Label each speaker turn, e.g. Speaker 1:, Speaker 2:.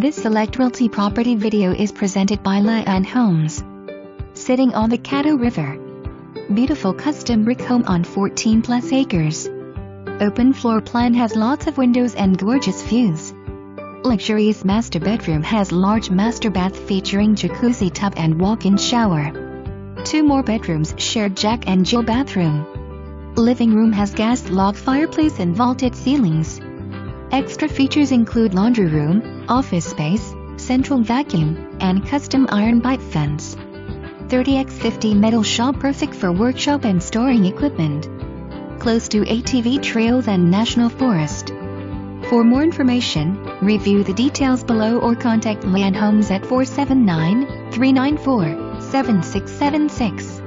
Speaker 1: This Select Realty property video is presented by le-annholmes. Sitting on the Caddo River. Beautiful custom brick home on 14+ acres. Open floor plan has lots of windows and gorgeous views. Luxurious master bedroom has large master bath featuring jacuzzi tub and walk-in shower. 2 more bedrooms shared Jack and Jill bathroom. Living room has gas log fireplace and vaulted ceilings. Extra features include laundry room, office space, central vacuum, and custom iron pipe fence. 30x50 metal shop perfect for workshop and storing equipment. Close to ATV trails and national forest. For more information, review the details below or contact le-annholmes at 479-394-7676.